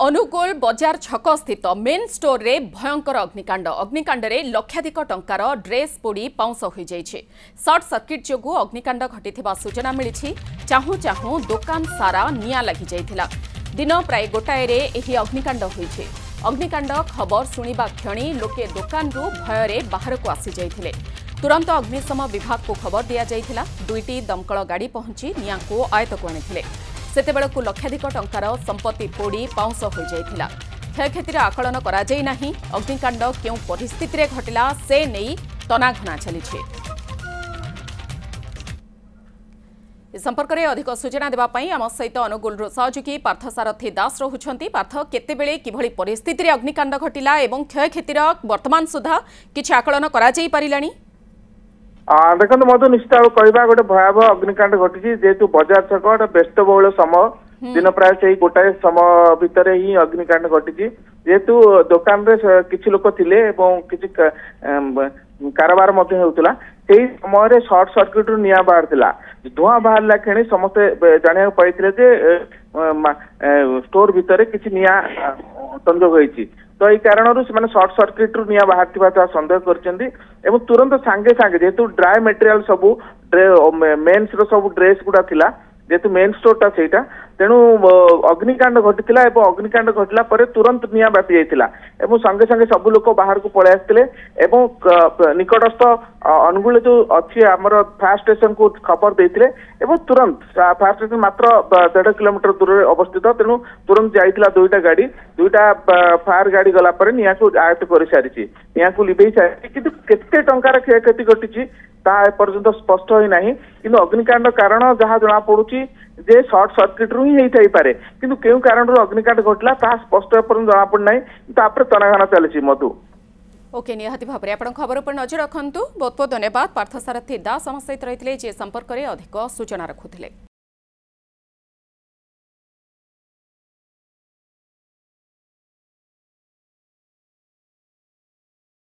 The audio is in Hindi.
अनुगोल बजार छक स्थित मेन स्टोर रे भयंकर अग्निकांड रे लक्षाधिक टंकार ड्रेस पोड़ी पाउंस हो जाइछे। सर्ट सर्किट जोगु अग्निकांड घटिथिबा सूचना मिलिछि। चाहू चाहू दुकान सारा निया लागि जाइथिला। दिन प्राय गोटाए रे एही अग्निकांड होइछे। अग्निकांड खबर सुनिबा क्षणी लोके दुकान रु भय रे बाहर को आसी जाइथिले। तुरंत अग्निशम विभाग को खबर दिया जाइथिला। दुईटी दमकल गाड़ी पहुंची निया को आयत को आनिथिले। सेतेबेलकु लक्षाधिक टंकार संपत्ति पोड़ी पाउंस हो जाइथिला। क्षयक्षतिर आकलन करा जाई नाही। अग्निकांड केउ परिस्थिति रे घटिला से नेई तनाघना चलिछे। इस संपर्क में अधिक सूचना देवा पई आम सहित अनुगुल सहयोगी पार्थसारथी दास रहुछंती। पार्थ केतेबेले किभली परिस्थिति रे अग्निकांड घटिला एवं क्षयक्षतिर वर्तमान सुधा किछि आकलन करा जाई परिलानी? देखो मधु निश्चित कहवा गोटे भयावह अग्निकांड घटी जेहेतु बजार छक गोटे व्यस्तबहुल समय दिन प्राय से गोटाए समय भितर ही अग्निकांड घटी जेहेतु दुकान रे किछि लोक थिले एवं किछि कारोबार मध्य होउतला सेही समय रे शॉर्ट सर्किट रु निया बाहर थिला। धुआं बाहरला खेणी समस्त जानिया पाइथिले जे स्टोर भितर किछि निया संजोग होईछि। तो यही कारण से शॉर्ट सर्किट रु निया बाहर सन्देह कर तुरंत सांगे सांगे जेहेतु ड्राई मटेरियल सबू मेन्स सब ड्रेस गुड़ा थिला जेहेतु मेन स्टोर टा तेणु अग्निकांड घटी अग्निकांड घटला तुरंत निया व्यापी जाइथिला एवं संगे संगे सब लोक बाहर को पळै आस्थिले एवं निकटस्थ अनुगुल जो अच्छी आमर फायर स्टेशन को खबर देइथिले एवं तुरंत फायर स्टेशन मात्र 1.5 किलोमीटर दूर अवस्थित। तेणु तुरंत जाइथिला दुईटा फायर गाड़ी गला पर निया को आयत्त कर सारी निया को लिभेई सारी किंतु केते टंकार क्षयक्षति घटी ता एपर्यंत स्पष्ट होई नाही। किंतु अग्निकांड कारण जहाँ जना पड़ुची जे शॉर्ट सर्किट रु ही होई पारे किंतु केउ कारण रु अग्निकांड घटला ता स्पष्ट एपर्यंत जना पड़ नाही। तापर तनाघना चलछि मधु। ओके निहाती भाबरे आपण खबर पर नजर रखंतु। बहुत बहुत धन्यवाद। पार्थसारथी दास आम सहित रहिथिले जे संपर्क रे अधिक सूचना रखुथिले।